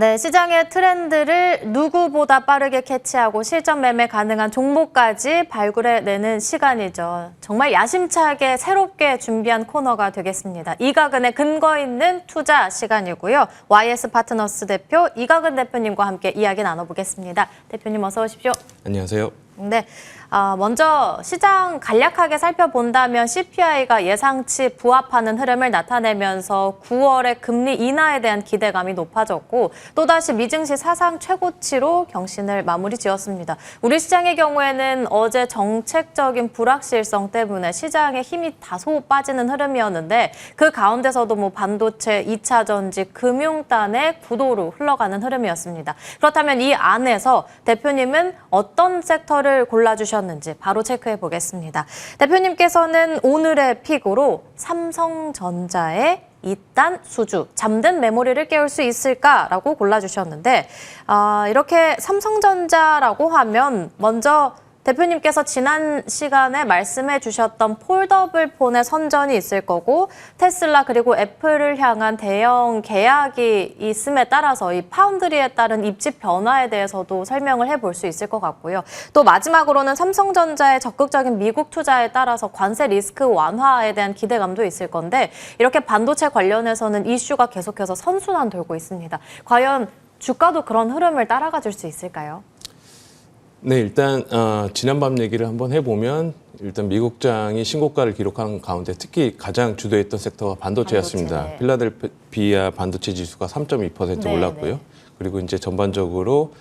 네, 시장의 트렌드를 누구보다 빠르게 캐치하고 실전 매매 가능한 종목까지 발굴해내는 시간이죠. 정말 야심차게 새롭게 준비한 코너가 되겠습니다. 이가근의 근거 있는 투자 시간이고요. YS 파트너스 대표 이가근 대표님과 함께 이야기 나눠보겠습니다. 대표님 어서 오십시오. 안녕하세요. 네, 먼저 시장 간략하게 살펴본다면 CPI가 예상치 부합하는 흐름을 나타내면서 9월의 금리 인하에 대한 기대감이 높아졌고 또다시 미증시 사상 최고치로 경신을 마무리 지었습니다. 우리 시장의 경우에는 어제 정책적인 불확실성 때문에 시장의 힘이 다소 빠지는 흐름이었는데 그 가운데서도 반도체, 2차 전지, 금융단의 구도로 흘러가는 흐름이었습니다. 그렇다면 이 안에서 대표님은 어떤 섹터를 골라주셨는지 바로 체크해 보겠습니다. 대표님께서는 오늘의 픽으로 삼성전자의 이단 수주, 잠든 메모리를 깨울 수 있을까라고 골라주셨는데 이렇게 삼성전자라고 하면 먼저 대표님께서 지난 시간에 말씀해 주셨던 폴더블 폰의 선전이 있을 거고 테슬라 그리고 애플을 향한 대형 계약이 있음에 따라서 이 파운드리에 따른 입지 변화에 대해서도 설명을 해볼 수 있을 것 같고요. 또 마지막으로는 삼성전자의 적극적인 미국 투자에 따라서 관세 리스크 완화에 대한 기대감도 있을 건데 이렇게 반도체 관련해서는 이슈가 계속해서 선순환 돌고 있습니다. 과연 주가도 그런 흐름을 따라가 줄 수 있을까요? 네, 일단 지난밤 얘기를 한번 해보면 일단 미국장이 신고가를 기록한 가운데 특히 가장 주도했던 섹터가 반도체였습니다. 반도체, 네. 필라델피아 반도체 지수가 3.2% 네, 올랐고요. 네. 그리고 이제 전반적으로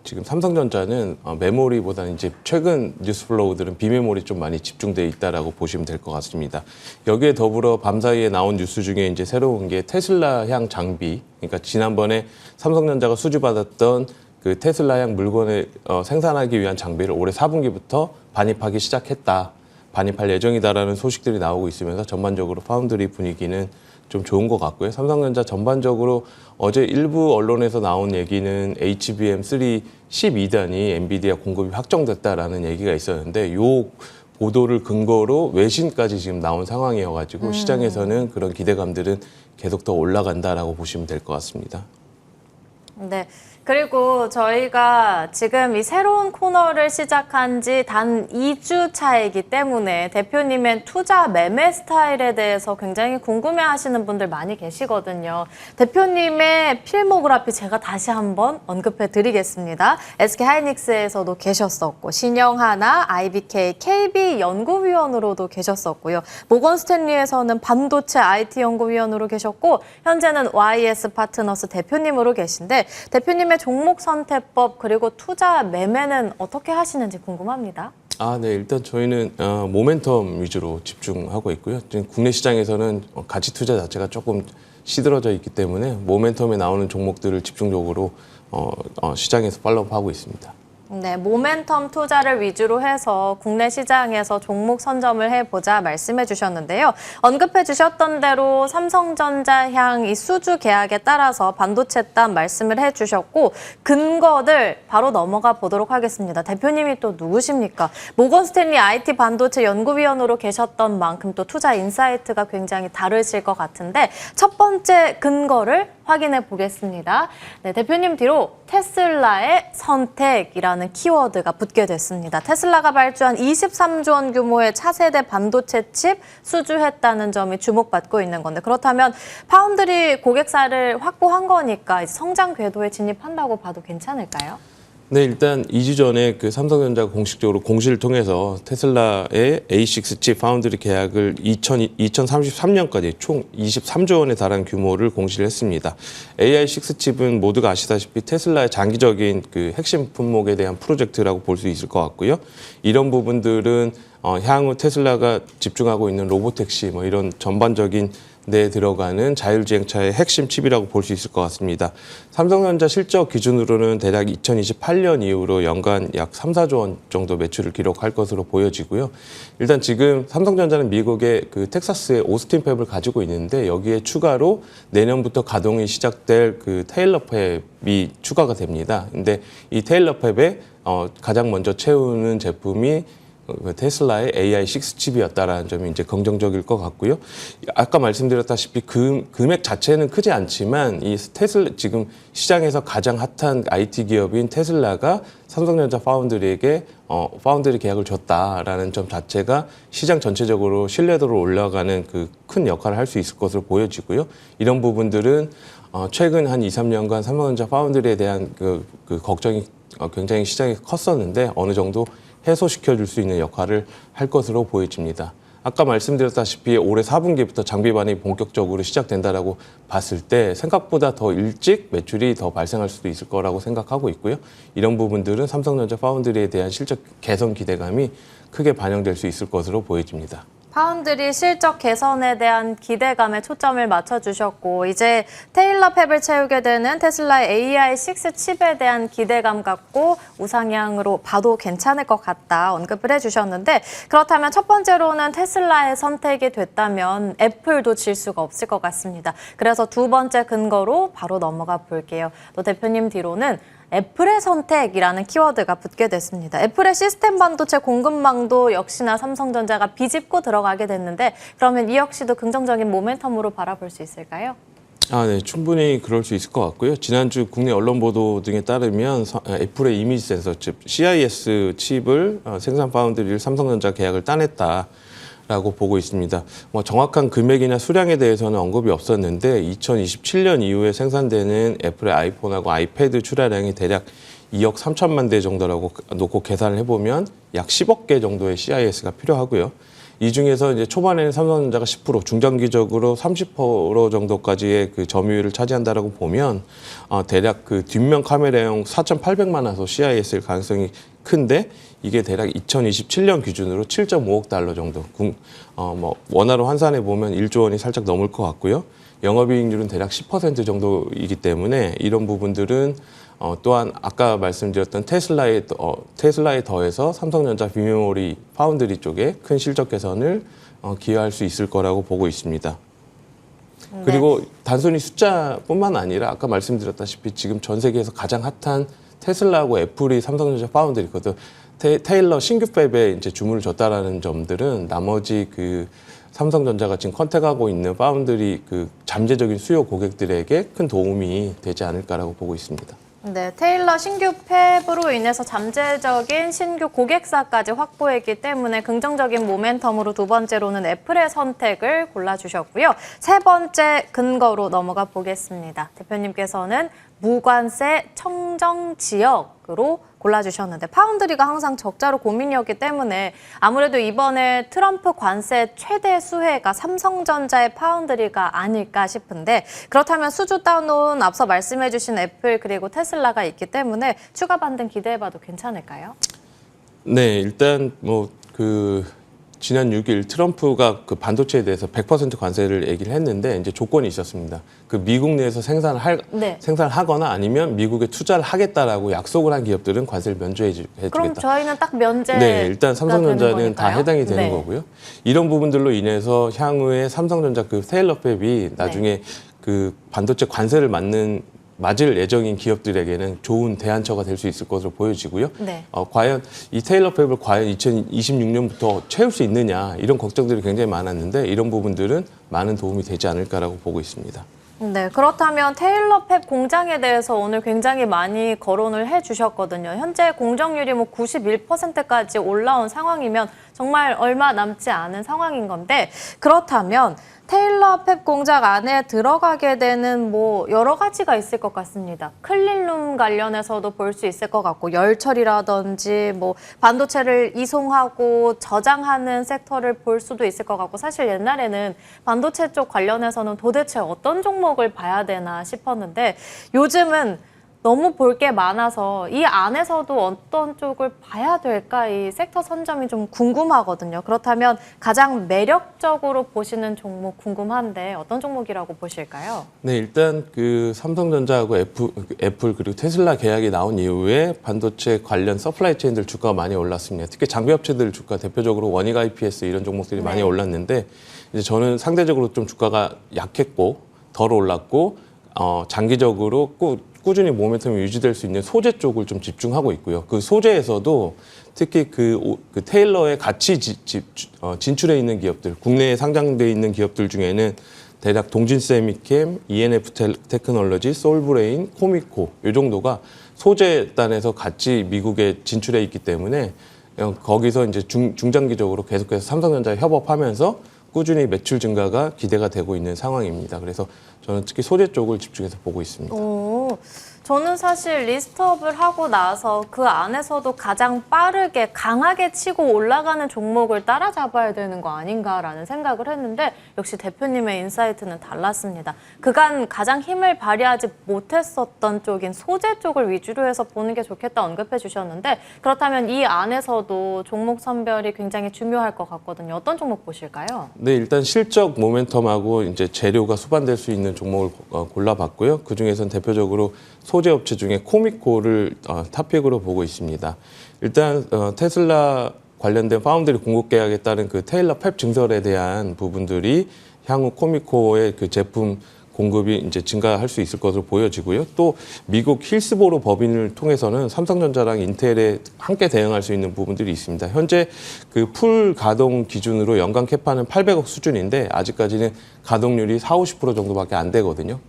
지금 삼성전자는 메모리보다는 이제 최근 뉴스 플로우들은 비메모리 좀 많이 집중돼 있다라고 보시면 될 것 같습니다. 여기에 더불어 밤사이에 나온 뉴스 중에 이제 새로운 게 테슬라향 장비, 그러니까 지난번에 삼성전자가 수주받았던 그 테슬라향 물건을 생산하기 위한 장비를 올해 4분기부터 반입하기 시작했다. 반입할 예정이다라는 소식들이 나오고 있으면서 전반적으로 파운드리 분위기는 좀 좋은 것 같고요. 삼성전자 전반적으로 어제 일부 언론에서 나온 얘기는 HBM3 12단이 엔비디아 공급이 확정됐다라는 얘기가 있었는데 요 보도를 근거로 외신까지 지금 나온 상황이어가지고 시장에서는 그런 기대감들은 계속 더 올라간다라고 보시면 될 것 같습니다. 네. 그리고 저희가 지금 이 새로운 코너를 시작한 지 단 2주 차이기 때문에 대표님의 투자 매매 스타일에 대해서 굉장히 궁금해하시는 분들 많이 계시거든요. 대표님의 필모그래피 제가 다시 한번 언급해 드리겠습니다. SK하이닉스에서도 계셨었고 신영하나, IBK, KB 연구위원으로도 계셨었고요. 모건 스탠리에서는 반도체 IT 연구위원으로 계셨고 현재는 YS 파트너스 대표님으로 계신데 대표님의 종목 선택법 그리고 투자 매매는 어떻게 하시는지 궁금합니다. 네. 일단 저희는 모멘텀 위주로 집중하고 있고요. 지금 국내 시장에서는 가치 투자 자체가 조금 시들어져 있기 때문에 모멘텀에 나오는 종목들을 집중적으로 시장에서 팔로우하고 있습니다. 네, 모멘텀 투자를 위주로 해서 국내 시장에서 종목 선점을 해보자 말씀해 주셨는데요. 언급해 주셨던 대로 삼성전자향 이 수주 계약에 따라서 반도체단 말씀을 해 주셨고 근거들 바로 넘어가 보도록 하겠습니다. 대표님이 또 누구십니까? 모건 스탠리 IT 반도체 연구위원으로 계셨던 만큼 또 투자 인사이트가 굉장히 다르실 것 같은데 첫 번째 근거를 확인해 보겠습니다. 네, 대표님 뒤로 테슬라의 선택이라는 키워드가 붙게 됐습니다. 테슬라가 발주한 23조 원 규모의 차세대 반도체 칩 수주했다는 점이 주목받고 있는 건데 그렇다면 파운드리 고객사를 확보한 거니까 성장 궤도에 진입한다고 봐도 괜찮을까요? 네, 일단 2주 전에 그 삼성전자가 공식적으로 공시를 통해서 테슬라의 A6 칩 파운드리 계약을 2033년까지 총 23조 원에 달하는 규모를 공시를 했습니다. AI6 칩은 모두가 아시다시피 테슬라의 장기적인 그 핵심 품목에 대한 프로젝트라고 볼 수 있을 것 같고요. 이런 부분들은 향후 테슬라가 집중하고 있는 로보택시 이런 전반적인 데 들어가는 자율주행차의 핵심 칩이라고 볼 수 있을 것 같습니다. 삼성전자 실적 기준으로는 대략 2028년 이후로 연간 약 3, 4조 원 정도 매출을 기록할 것으로 보여지고요. 일단 지금 삼성전자는 미국의 그 텍사스의 오스틴 팹을 가지고 있는데 여기에 추가로 내년부터 가동이 시작될 그 테일러 팹이 추가가 됩니다. 근데 이 테일러 팹에 가장 먼저 채우는 제품이 테슬라의 AI6 칩이었다라는 점이 이제 긍정적일 것 같고요. 아까 말씀드렸다시피 금액 자체는 크지 않지만 이 테슬라 지금 시장에서 가장 핫한 IT 기업인 테슬라가 삼성전자 파운드리에게 파운드리 계약을 줬다라는 점 자체가 시장 전체적으로 신뢰도를 올라가는 그 큰 역할을 할 수 있을 것으로 보여지고요. 이런 부분들은 최근 한 2, 3년간 삼성전자 파운드리에 대한 그 걱정이 굉장히 시장이 컸었는데 어느 정도 해소시켜줄 수 있는 역할을 할 것으로 보여집니다. 아까 말씀드렸다시피 올해 4분기부터 장비 반입이 본격적으로 시작된다라고 봤을 때 생각보다 더 일찍 매출이 더 발생할 수도 있을 거라고 생각하고 있고요. 이런 부분들은 삼성전자 파운드리에 대한 실적 개선 기대감이 크게 반영될 수 있을 것으로 보여집니다. 파운드리 실적 개선에 대한 기대감에 초점을 맞춰주셨고 이제 테일러 팹을 채우게 되는 테슬라의 AI6 칩에 대한 기대감 갖고 우상향으로 봐도 괜찮을 것 같다 언급을 해주셨는데 그렇다면 첫 번째로는 테슬라의 선택이 됐다면 애플도 질 수가 없을 것 같습니다. 그래서 두 번째 근거로 바로 넘어가 볼게요. 또 대표님 뒤로는 애플의 선택이라는 키워드가 붙게 됐습니다. 애플의 시스템 반도체 공급망도 역시나 삼성전자가 비집고 들어가게 됐는데 그러면 이 역시도 긍정적인 모멘텀으로 바라볼 수 있을까요? 네, 충분히 그럴 수 있을 것 같고요. 지난주 국내 언론 보도 등에 따르면 애플의 이미지 센서 칩 CIS 칩을 생산 파운드리를 삼성전자 계약을 따냈다. 라고 보고 있습니다. 정확한 금액이나 수량에 대해서는 언급이 없었는데 2027년 이후에 생산되는 애플의 아이폰하고 아이패드 출하량이 대략 2억 3천만 대 정도라고 놓고 계산을 해보면 약 10억 개 정도의 CIS가 필요하고요. 이 중에서 이제 초반에는 삼성전자가 10%, 중장기적으로 30% 정도까지의 그 점유율을 차지한다라고 보면 대략 그 뒷면 카메라용 4,800만 화소 CIS일 가능성이 큰데 이게 대략 2027년 기준으로 7.5억 달러 정도. 원화로 환산해 보면 1조 원이 살짝 넘을 것 같고요. 영업이익률은 대략 10% 정도이기 때문에 이런 부분들은 또한 아까 말씀드렸던 테슬라에 더해서 삼성전자 비메모리 파운드리 쪽에 큰 실적 개선을 기여할 수 있을 거라고 보고 있습니다. 그리고 단순히 숫자뿐만 아니라 아까 말씀드렸다시피 지금 전 세계에서 가장 핫한 테슬라하고 애플이 삼성전자 파운드리거든. 테일러 신규 팹에 이제 주문을 줬다라는 점들은 나머지 그 삼성전자가 지금 컨택하고 있는 파운드리 그 잠재적인 수요 고객들에게 큰 도움이 되지 않을까라고 보고 있습니다. 네, 테일러 신규 팹으로 인해서 잠재적인 신규 고객사까지 확보했기 때문에 긍정적인 모멘텀으로 두 번째로는 애플의 선택을 골라주셨고요. 세 번째 근거로 넘어가 보겠습니다. 대표님께서는 무관세 청정 지역으로 골라주셨는데 파운드리가 항상 적자로 고민이었기 때문에 아무래도 이번에 트럼프 관세 최대 수혜가 삼성전자의 파운드리가 아닐까 싶은데 그렇다면 수주 따놓은 앞서 말씀해주신 애플 그리고 테슬라가 있기 때문에 추가 반등 기대해봐도 괜찮을까요? 네, 일단 지난 6일 트럼프가 그 반도체에 대해서 100% 관세를 얘기를 했는데 이제 조건이 있었습니다. 그 미국 내에서 생산을 하거나 아니면 미국에 투자를 하겠다라고 약속을 한 기업들은 관세를 면제해 주겠다. 그럼 저희는 딱 면제. 네, 일단 삼성전자는 다 해당이 되는 거고요. 이런 부분들로 인해서 향후에 삼성전자 그 테일러 팹이 나중에 그 반도체 관세를 맞을 예정인 기업들에게는 좋은 대안처가 될 수 있을 것으로 보여지고요. 네. 과연 이 테일러 팹을 과연 2026년부터 채울 수 있느냐 이런 걱정들이 굉장히 많았는데 이런 부분들은 많은 도움이 되지 않을까라고 보고 있습니다. 네, 그렇다면 테일러 팹 공장에 대해서 오늘 굉장히 많이 거론을 해주셨거든요. 현재 공정률이 91%까지 올라온 상황이면 정말 얼마 남지 않은 상황인 건데 그렇다면 테일러 팹 공장 안에 들어가게 되는 여러 가지가 있을 것 같습니다. 클린룸 관련해서도 볼 수 있을 것 같고 열처리라든지 반도체를 이송하고 저장하는 섹터를 볼 수도 있을 것 같고 사실 옛날에는 반도체 쪽 관련해서는 도대체 어떤 종목을 봐야 되나 싶었는데 요즘은 너무 볼 게 많아서 이 안에서도 어떤 쪽을 봐야 될까 이 섹터 선점이 좀 궁금하거든요. 그렇다면 가장 매력적으로 보시는 종목 궁금한데 어떤 종목이라고 보실까요? 네, 일단 그 삼성전자하고 애플 그리고 테슬라 계약이 나온 이후에 반도체 관련 서플라이 체인들 주가가 많이 올랐습니다. 특히 장비 업체들 주가 대표적으로 원익 IPS 이런 종목들이 많이 올랐는데 이제 저는 상대적으로 좀 주가가 약했고 덜 올랐고 장기적으로 꾸준히 모멘텀이 유지될 수 있는 소재 쪽을 좀 집중하고 있고요. 그 소재에서도 특히 그 테일러에 같이 진출해 있는 기업들, 국내에 상장돼 있는 기업들 중에는 대략 동진세미캠, ENF 테크놀로지, 솔브레인, 코미코 이 정도가 소재단에서 같이 미국에 진출해 있기 때문에 거기서 이제 중장기적으로 계속해서 삼성전자에 협업하면서 꾸준히 매출 증가가 기대가 되고 있는 상황입니다. 그래서 저는 특히 소재 쪽을 집중해서 보고 있습니다. 저는 사실 리스트업을 하고 나서 그 안에서도 가장 빠르게 강하게 치고 올라가는 종목을 따라잡아야 되는 거 아닌가라는 생각을 했는데 역시 대표님의 인사이트는 달랐습니다. 그간 가장 힘을 발휘하지 못했었던 쪽인 소재 쪽을 위주로 해서 보는 게 좋겠다 언급해 주셨는데 그렇다면 이 안에서도 종목 선별이 굉장히 중요할 것 같거든요. 어떤 종목 보실까요? 네, 일단 실적 모멘텀하고 이제 재료가 수반될 수 있는 종목을 골라봤고요. 그 중에서는 대표적으로 소재 업체 중에 코미코를 탑픽으로 보고 있습니다. 일단 테슬라 관련된 파운드리 공급 계약에 따른 그 테일러 팹 증설에 대한 부분들이 향후 코미코의 그 제품 공급이 이제 증가할 수 있을 것으로 보여지고요. 또 미국 힐스보로 법인을 통해서는 삼성전자랑 인텔에 함께 대응할 수 있는 부분들이 있습니다. 현재 그 풀 가동 기준으로 연간 캐파는 800억 수준인데 아직까지는 가동률이 40~50% 정도밖에 안 되거든요.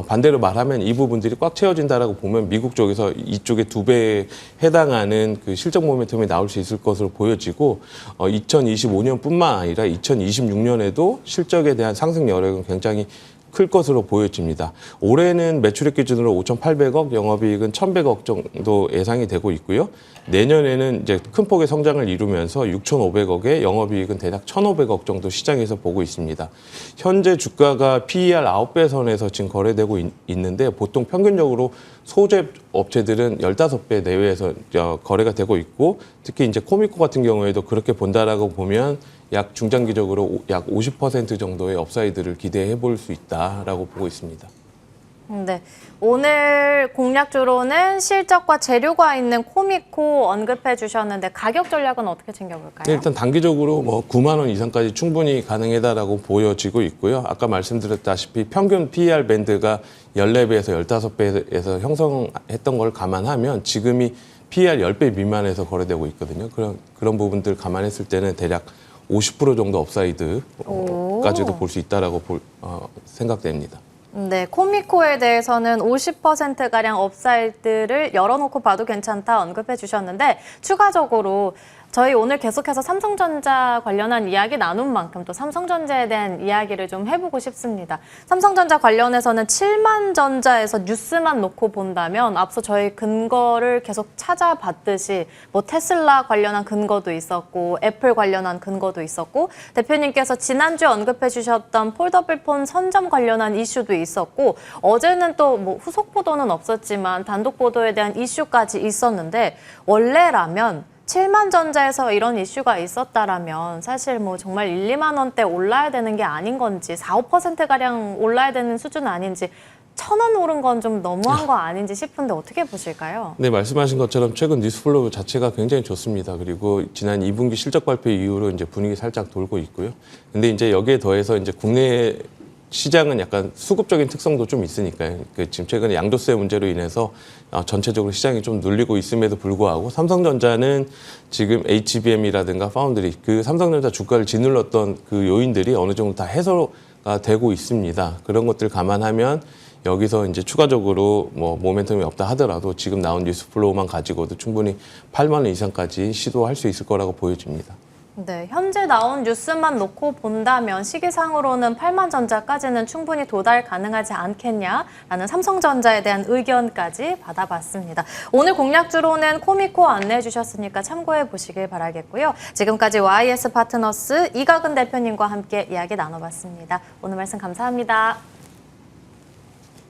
반대로 말하면 이 부분들이 꽉 채워진다라고 보면 미국 쪽에서 이쪽에 2배에 해당하는 그 실적 모멘텀이 나올 수 있을 것으로 보여지고 2025년뿐만 아니라 2026년에도 실적에 대한 상승 여력은 굉장히 클 것으로 보여집니다. 올해는 매출액 기준으로 5,800억, 영업이익은 1,100억 정도 예상이 되고 있고요. 내년에는 이제 큰 폭의 성장을 이루면서 6,500억에 영업이익은 대략 1,500억 정도 시장에서 보고 있습니다. 현재 주가가 PER 9배 선에서 지금 거래되고 있는데 보통 평균적으로 소재 업체들은 15배 내외에서 거래가 되고 있고 특히 이제 코미코 같은 경우에도 그렇게 본다라고 보면 약 중장기적으로 약 50% 정도의 업사이드를 기대해 볼 수 있다라고 보고 있습니다. 네, 오늘 공략주로는 실적과 재료가 있는 코미코 언급해 주셨는데 가격 전략은 어떻게 챙겨볼까요? 네, 일단 단기적으로 뭐 9만 원 이상까지 충분히 가능하다라고 보여지고 있고요. 아까 말씀드렸다시피 평균 PER 밴드가 14배에서 15배에서 형성했던 걸 감안하면 지금이 PER 10배 미만에서 거래되고 있거든요. 그런 부분들 감안했을 때는 대략 50% 정도 업사이드까지도 볼 수 있다라고 생각됩니다. 네, 코미코에 대해서는 50%가량 업사이드를 열어놓고 봐도 괜찮다 언급해 주셨는데 추가적으로 저희 오늘 계속해서 삼성전자 관련한 이야기 나눈 만큼 또 삼성전자에 대한 이야기를 좀 해보고 싶습니다. 삼성전자 관련해서는 7만전자에서 뉴스만 놓고 본다면 앞서 저희 근거를 계속 찾아봤듯이 뭐 테슬라 관련한 근거도 있었고 애플 관련한 근거도 있었고 대표님께서 지난주에 언급해 주셨던 폴더블 폰 선점 관련한 이슈도 있었고 어제는 또 뭐 후속 보도는 없었지만 단독 보도에 대한 이슈까지 있었는데 원래라면 7만전자에서 이런 이슈가 있었다라면 사실 뭐 정말 1, 2만 원대 올라야 되는 게 아닌 건지 4, 5%가량 올라야 되는 수준 아닌지 1,000원 오른 건 좀 너무한 거 아닌지 싶은데 어떻게 보실까요? 네, 말씀하신 것처럼 최근 뉴스플로우 자체가 굉장히 좋습니다. 그리고 지난 2분기 실적 발표 이후로 이제 분위기 살짝 돌고 있고요. 근데 이제 여기에 더해서 이제 국내 시장은 약간 수급적인 특성도 좀 있으니까요. 지금 최근에 양도세 문제로 인해서 전체적으로 시장이 좀 눌리고 있음에도 불구하고 삼성전자는 지금 HBM이라든가 파운드리 그 삼성전자 주가를 짓눌렀던 그 요인들이 어느 정도 다 해소가 되고 있습니다. 그런 것들 감안하면 여기서 이제 추가적으로 뭐 모멘텀이 없다 하더라도 지금 나온 뉴스 플로우만 가지고도 충분히 8만 원 이상까지 시도할 수 있을 거라고 보여집니다. 네, 현재 나온 뉴스만 놓고 본다면 시기상으로는 8만전자까지는 충분히 도달 가능하지 않겠냐라는 삼성전자에 대한 의견까지 받아봤습니다. 오늘 공략주로는 코미코 안내해 주셨으니까 참고해 보시길 바라겠고요. 지금까지 YS 파트너스 이각은 대표님과 함께 이야기 나눠봤습니다. 오늘 말씀 감사합니다.